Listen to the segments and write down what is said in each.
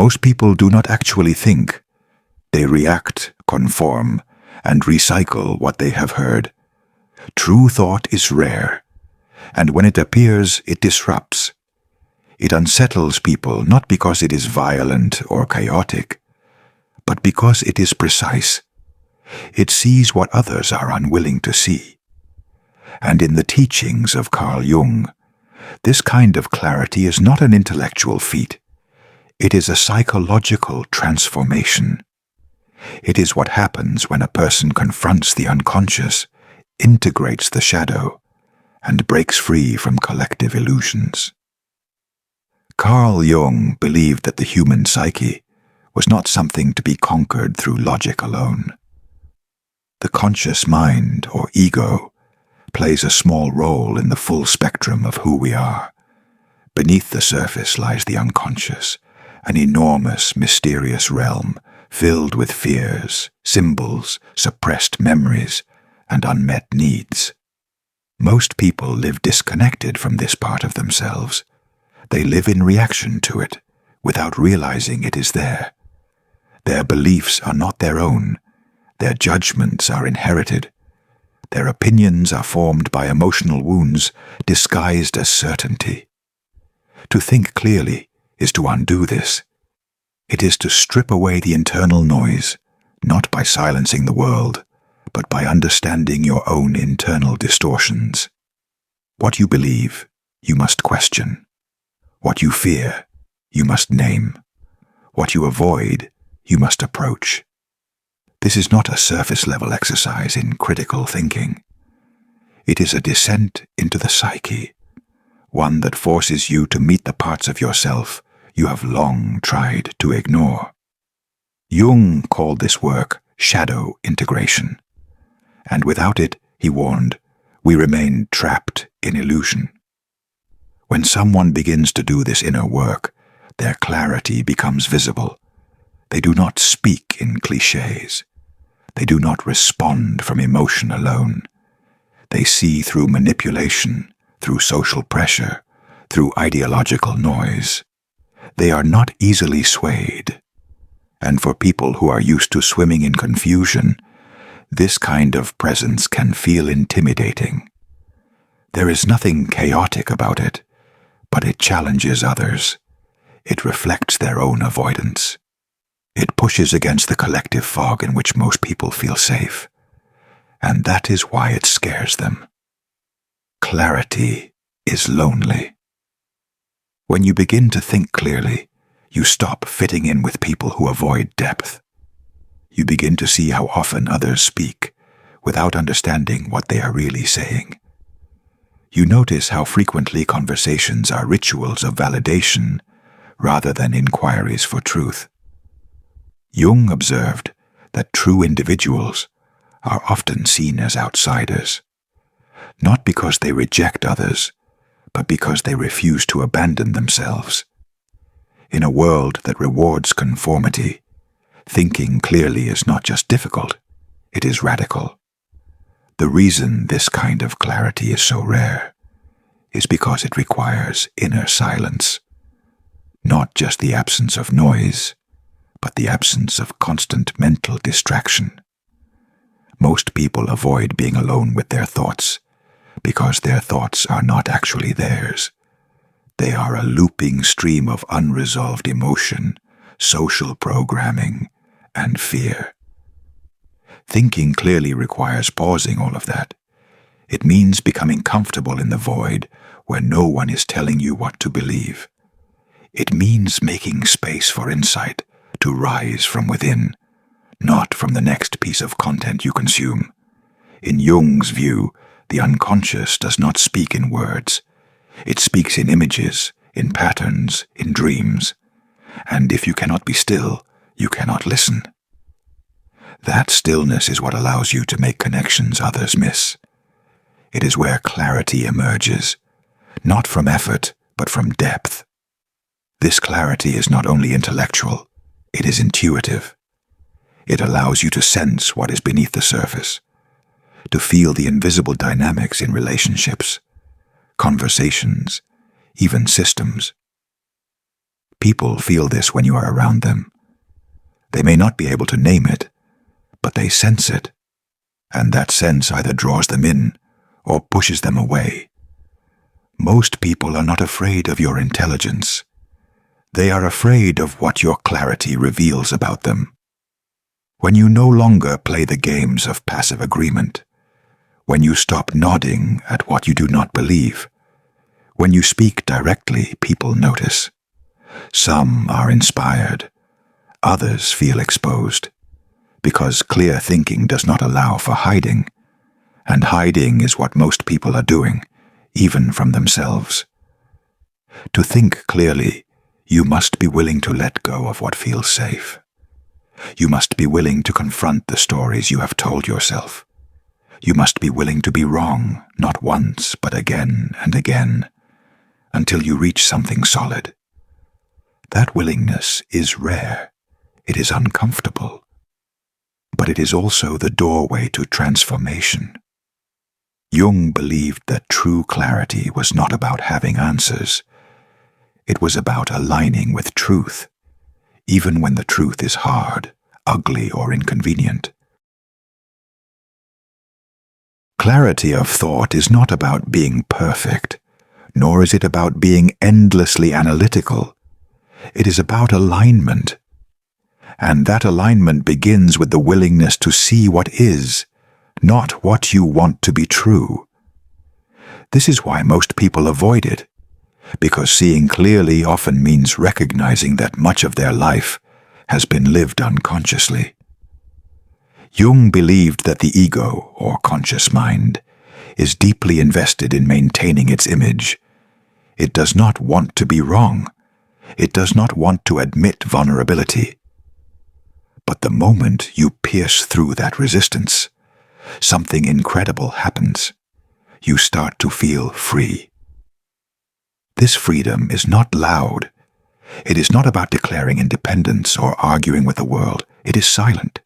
Most people do not actually think. They react, conform, and recycle what they have heard. True thought is rare, and when it appears, it disrupts. It unsettles people not because it is violent or chaotic, but because it is precise. It sees what others are unwilling to see. And in the teachings of Carl Jung, this kind of clarity is not an intellectual feat. It is a psychological transformation. It is what happens when a person confronts the unconscious, integrates the shadow, and breaks free from collective illusions. Carl Jung believed that the human psyche was not something to be conquered through logic alone. The conscious mind, or ego, plays a small role in the full spectrum of who we are. Beneath the surface lies the unconscious, an enormous, mysterious realm filled with fears, symbols, suppressed memories, and unmet needs. Most people live disconnected from this part of themselves. They live in reaction to it, without realizing it is there. Their beliefs are not their own. Their judgments are inherited. Their opinions are formed by emotional wounds disguised as certainty. To think clearly is to undo this. It is to strip away the internal noise, not by silencing the world, but by understanding your own internal distortions. What you believe, you must question. What you fear, you must name. What you avoid, you must approach. This is not a surface-level exercise in critical thinking. It is a descent into the psyche, one that forces you to meet the parts of yourself you have long tried to ignore. Jung called this work shadow integration, and without it, he warned, we remain trapped in illusion. When someone begins to do this inner work, their clarity becomes visible. They do not speak in cliches. They do not respond from emotion alone. They see through manipulation, through social pressure, through ideological noise. They are not easily swayed. And for people who are used to swimming in confusion, this kind of presence can feel intimidating. There is nothing chaotic about it, but it challenges others. It reflects their own avoidance. It pushes against the collective fog in which most people feel safe, and that is why it scares them. Clarity is lonely. When you begin to think clearly, you stop fitting in with people who avoid depth. You begin to see how often others speak without understanding what they are really saying. You notice how frequently conversations are rituals of validation rather than inquiries for truth. Jung observed that true individuals are often seen as outsiders, not because they reject others, but because they refuse to abandon themselves. In a world that rewards conformity, thinking clearly is not just difficult, it is radical. The reason this kind of clarity is so rare is because it requires inner silence, not just the absence of noise, but the absence of constant mental distraction. Most people avoid being alone with their thoughts because their thoughts are not actually theirs. They are a looping stream of unresolved emotion, social programming, and fear. Thinking clearly requires pausing all of that. It means becoming comfortable in the void where no one is telling you what to believe. It means making space for insight to rise from within, not from the next piece of content you consume. In Jung's view, the unconscious does not speak in words. It speaks in images, in patterns, in dreams. And if you cannot be still, you cannot listen. That stillness is what allows you to make connections others miss. It is where clarity emerges, not from effort, but from depth. This clarity is not only intellectual, it is intuitive. It allows you to sense what is beneath the surface, to feel the invisible dynamics in relationships, conversations, even systems. People feel this when you are around them. They may not be able to name it, but they sense it, and that sense either draws them in or pushes them away. Most people are not afraid of your intelligence. They are afraid of what your clarity reveals about them. When you no longer play the games of passive agreement, when you stop nodding at what you do not believe, when you speak directly, people notice. Some are inspired, others feel exposed, because clear thinking does not allow for hiding, and hiding is what most people are doing, even from themselves. To think clearly, you must be willing to let go of what feels safe. You must be willing to confront the stories you have told yourself. You must be willing to be wrong, not once, but again and again, until you reach something solid. That willingness is rare. It is uncomfortable. But it is also the doorway to transformation. Jung believed that true clarity was not about having answers. It was about aligning with truth, even when the truth is hard, ugly, or inconvenient. Clarity of thought is not about being perfect, nor is it about being endlessly analytical. It is about alignment. And that alignment begins with the willingness to see what is, not what you want to be true. This is why most people avoid it, because seeing clearly often means recognizing that much of their life has been lived unconsciously. Jung believed that the ego, or conscious mind, is deeply invested in maintaining its image. It does not want to be wrong. It does not want to admit vulnerability. But the moment you pierce through that resistance, something incredible happens. You start to feel free. This freedom is not loud. It is not about declaring independence or arguing with the world. It is silent.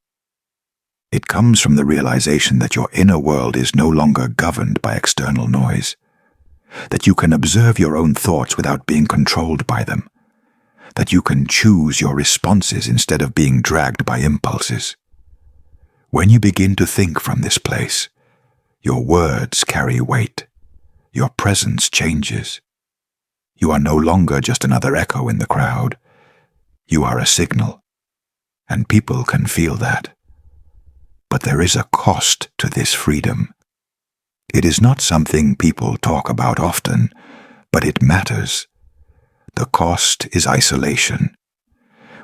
It comes from the realization that your inner world is no longer governed by external noise, that you can observe your own thoughts without being controlled by them, that you can choose your responses instead of being dragged by impulses. When you begin to think from this place, your words carry weight. Your presence changes. You are no longer just another echo in the crowd. You are a signal, and people can feel that. But there is a cost to this freedom. It is not something people talk about often, but it matters. The cost is isolation.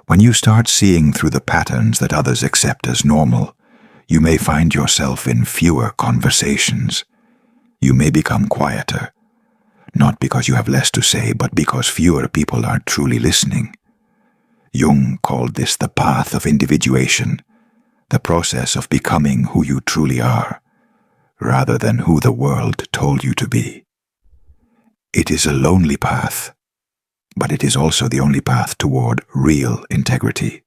When you start seeing through the patterns that others accept as normal, you may find yourself in fewer conversations. You may become quieter, not because you have less to say, but because fewer people are truly listening. Jung called this the path of individuation, the process of becoming who you truly are, rather than who the world told you to be. It is a lonely path, but it is also the only path toward real integrity.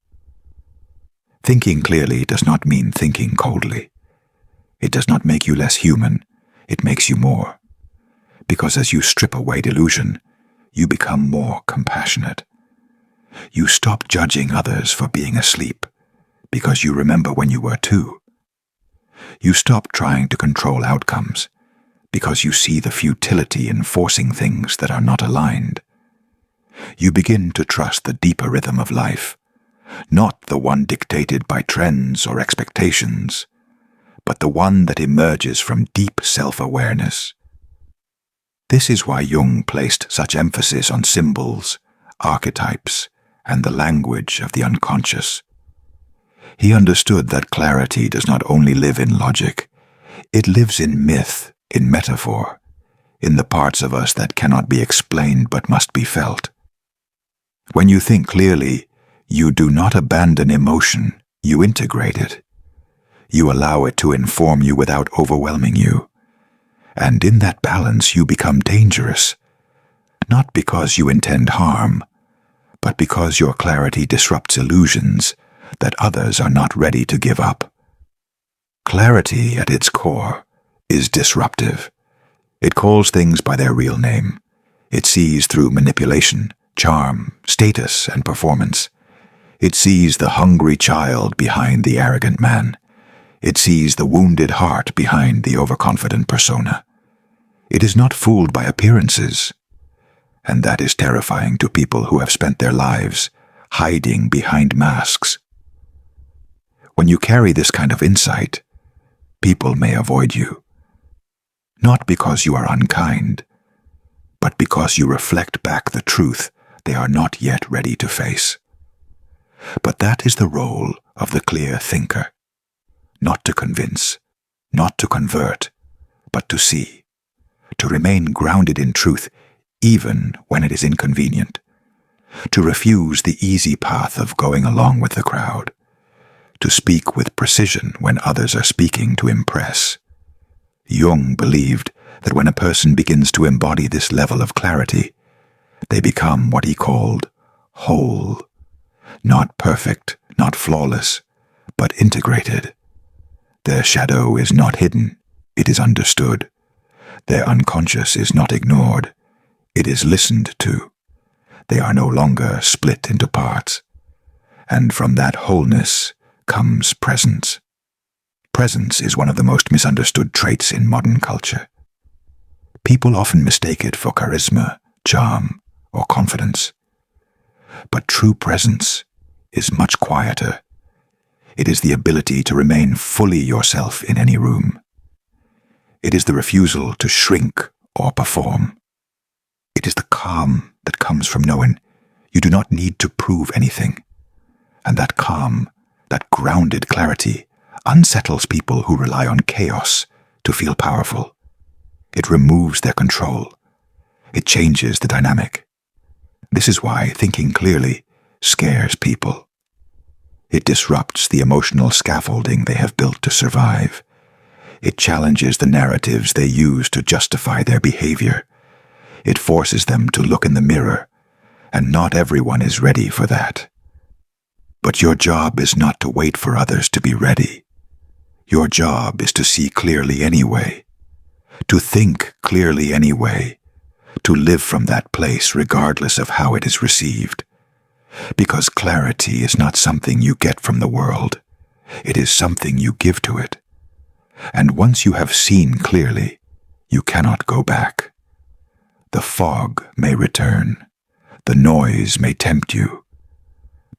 Thinking clearly does not mean thinking coldly. It does not make you less human, it makes you more. Because as you strip away delusion, you become more compassionate. You stop judging others for being asleep, because you remember when you were too. You stop trying to control outcomes, because you see the futility in forcing things that are not aligned. You begin to trust the deeper rhythm of life, not the one dictated by trends or expectations, but the one that emerges from deep self-awareness. This is why Jung placed such emphasis on symbols, archetypes, and the language of the unconscious. He understood that clarity does not only live in logic, it lives in myth, in metaphor, in the parts of us that cannot be explained but must be felt. When you think clearly, you do not abandon emotion, you integrate it. You allow it to inform you without overwhelming you. And in that balance you become dangerous, not because you intend harm, but because your clarity disrupts illusions that others are not ready to give up. Clarity, at its core, is disruptive. It calls things by their real name. It sees through manipulation, charm, status, and performance. It sees the hungry child behind the arrogant man. It sees the wounded heart behind the overconfident persona. It is not fooled by appearances, and that is terrifying to people who have spent their lives hiding behind masks. When you carry this kind of insight, people may avoid you, not because you are unkind, but because you reflect back the truth they are not yet ready to face. But that is the role of the clear thinker, not to convince, not to convert, but to see, to remain grounded in truth even when it is inconvenient, to refuse the easy path of going along with the crowd, to speak with precision when others are speaking to impress. Jung believed that when a person begins to embody this level of clarity, they become what he called whole, not perfect, not flawless, but integrated. Their shadow is not hidden, it is understood. Their unconscious is not ignored, it is listened to. They are no longer split into parts. And from that wholeness comes presence. Presence is one of the most misunderstood traits in modern culture. People often mistake it for charisma, charm, or confidence. But true presence is much quieter. It is the ability to remain fully yourself in any room. It is the refusal to shrink or perform. It is the calm that comes from knowing you do not need to prove anything. And that calm, that grounded clarity, unsettles people who rely on chaos to feel powerful. It removes their control. It changes the dynamic. This is why thinking clearly scares people. It disrupts the emotional scaffolding they have built to survive. It challenges the narratives they use to justify their behavior. It forces them to look in the mirror, and not everyone is ready for that. But your job is not to wait for others to be ready. Your job is to see clearly anyway, to think clearly anyway, to live from that place regardless of how it is received. Because clarity is not something you get from the world, it is something you give to it. And once you have seen clearly, you cannot go back. The fog may return, the noise may tempt you,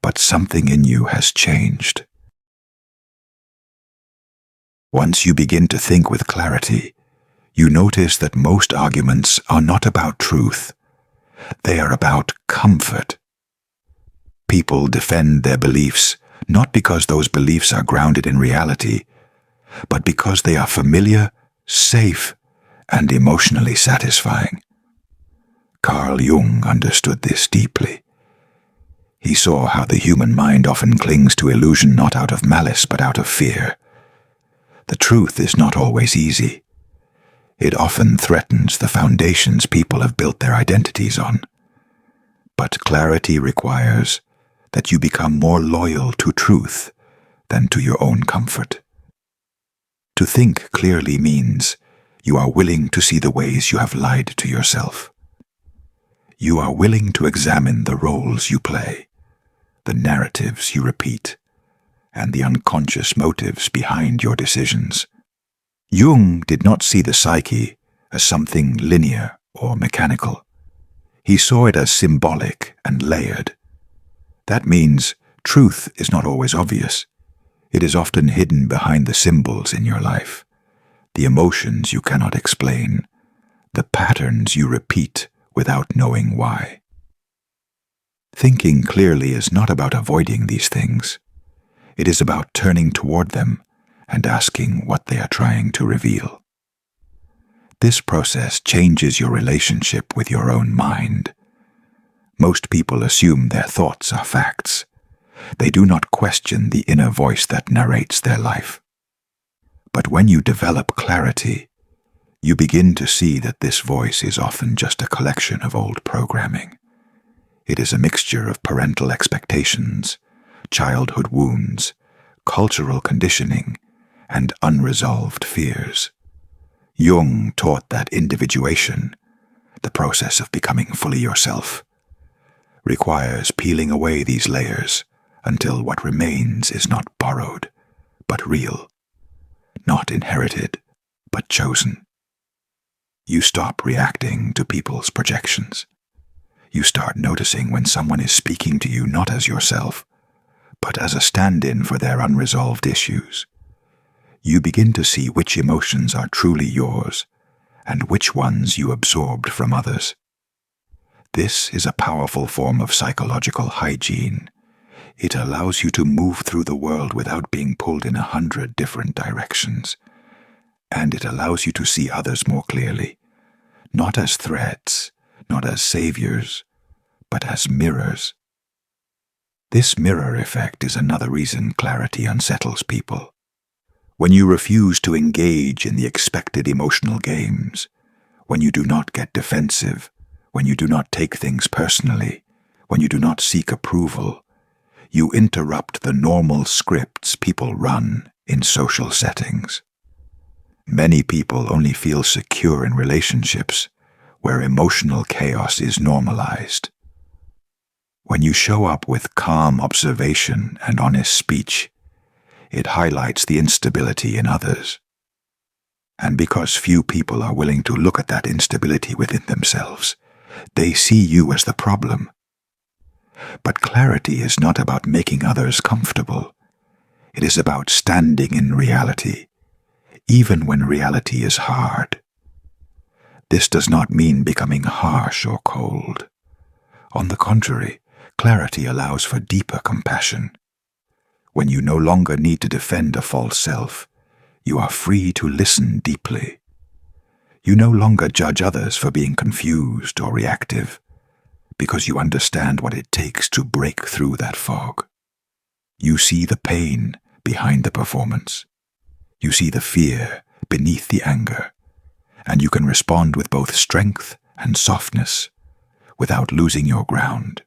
but something in you has changed. Once you begin to think with clarity, you notice that most arguments are not about truth. They are about comfort. People defend their beliefs not because those beliefs are grounded in reality, but because they are familiar, safe, and emotionally satisfying. Carl Jung understood this deeply. He saw how the human mind often clings to illusion not out of malice but out of fear. The truth is not always easy. It often threatens the foundations people have built their identities on. But clarity requires that you become more loyal to truth than to your own comfort. To think clearly means you are willing to see the ways you have lied to yourself. You are willing to examine the roles you play, the narratives you repeat, and the unconscious motives behind your decisions. Jung did not see the psyche as something linear or mechanical. He saw it as symbolic and layered. That means truth is not always obvious. It is often hidden behind the symbols in your life, the emotions you cannot explain, the patterns you repeat without knowing why. Thinking clearly is not about avoiding these things. It is about turning toward them and asking what they are trying to reveal. This process changes your relationship with your own mind. Most people assume their thoughts are facts. They do not question the inner voice that narrates their life. But when you develop clarity, you begin to see that this voice is often just a collection of old programming. It is a mixture of parental expectations, childhood wounds, cultural conditioning, and unresolved fears. Jung taught that individuation, the process of becoming fully yourself, requires peeling away these layers until what remains is not borrowed, but real, not inherited, but chosen. You stop reacting to people's projections. You start noticing when someone is speaking to you not as yourself, but as a stand-in for their unresolved issues. You begin to see which emotions are truly yours and which ones you absorbed from others. This is a powerful form of psychological hygiene. It allows you to move through the world without being pulled in 100 different directions. And it allows you to see others more clearly, not as threats, not as saviors, but as mirrors. This mirror effect is another reason clarity unsettles people. When you refuse to engage in the expected emotional games, when you do not get defensive, when you do not take things personally, when you do not seek approval, you interrupt the normal scripts people run in social settings. Many people only feel secure in relationships where emotional chaos is normalized. When you show up with calm observation and honest speech, it highlights the instability in others. And because few people are willing to look at that instability within themselves, they see you as the problem. But clarity is not about making others comfortable. It is about standing in reality, even when reality is hard. This does not mean becoming harsh or cold. On the contrary, clarity allows for deeper compassion. When you no longer need to defend a false self, you are free to listen deeply. You no longer judge others for being confused or reactive, because you understand what it takes to break through that fog. You see the pain behind the performance. You see the fear beneath the anger, and you can respond with both strength and softness without losing your ground.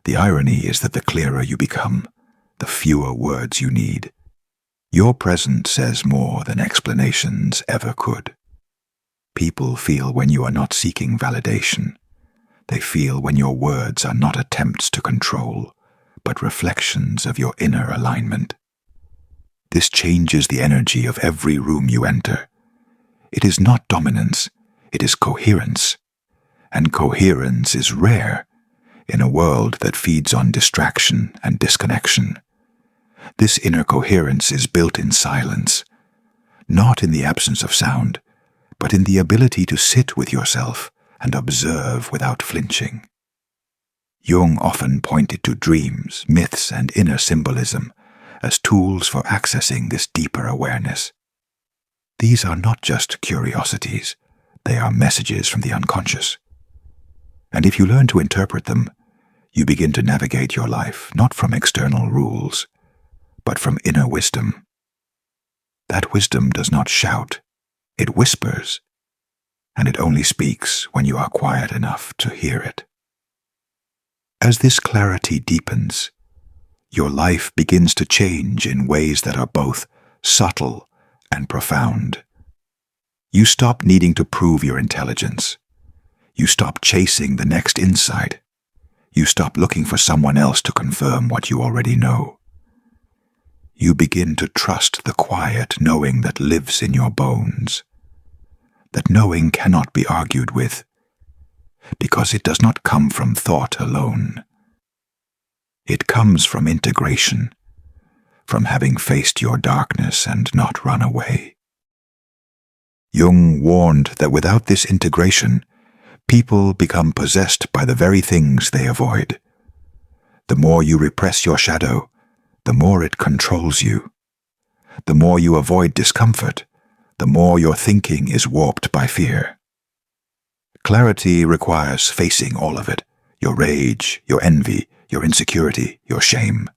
The irony is that the clearer you become, the fewer words you need. Your presence says more than explanations ever could. People feel when you are not seeking validation. They feel when your words are not attempts to control, but reflections of your inner alignment. This changes the energy of every room you enter. It is not dominance, it is coherence. And coherence is rare in a world that feeds on distraction and disconnection. This inner coherence is built in silence, not in the absence of sound, but in the ability to sit with yourself and observe without flinching. Jung often pointed to dreams, myths, and inner symbolism as tools for accessing this deeper awareness. These are not just curiosities, they are messages from the unconscious. And if you learn to interpret them, you begin to navigate your life not from external rules, but from inner wisdom. That wisdom does not shout, it whispers, and it only speaks when you are quiet enough to hear it. As this clarity deepens, your life begins to change in ways that are both subtle and profound. You stop needing to prove your intelligence. You stop chasing the next insight. You stop looking for someone else to confirm what you already know. You begin to trust the quiet knowing that lives in your bones. That knowing cannot be argued with, because it does not come from thought alone. It comes from integration, from having faced your darkness and not run away. Jung warned that without this integration, people become possessed by the very things they avoid. The more you repress your shadow, the more it controls you. The more you avoid discomfort, the more your thinking is warped by fear. Clarity requires facing all of it, your rage, your envy, your insecurity, your shame.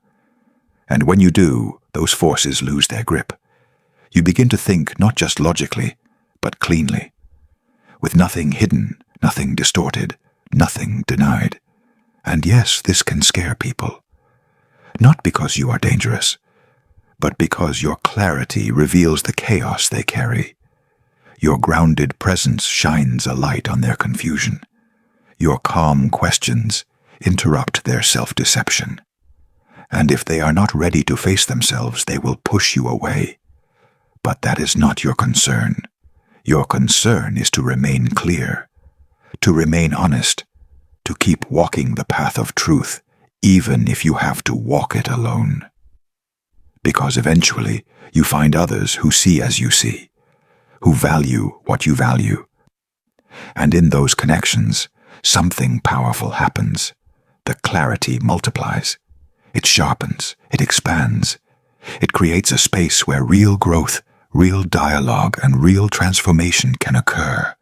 And when you do, those forces lose their grip. You begin to think not just logically, but cleanly, with nothing hidden, nothing distorted, nothing denied. And yes, this can scare people. Not because you are dangerous, but because your clarity reveals the chaos they carry. Your grounded presence shines a light on their confusion. Your calm questions interrupt their self-deception. And if they are not ready to face themselves, they will push you away. But that is not your concern. Your concern is to remain clear, to remain honest, to keep walking the path of truth, even if you have to walk it alone. Because eventually you find others who see as you see, who value what you value. And in those connections, something powerful happens. The clarity multiplies. It sharpens. It expands. It creates a space where real growth, real dialogue, and real transformation can occur.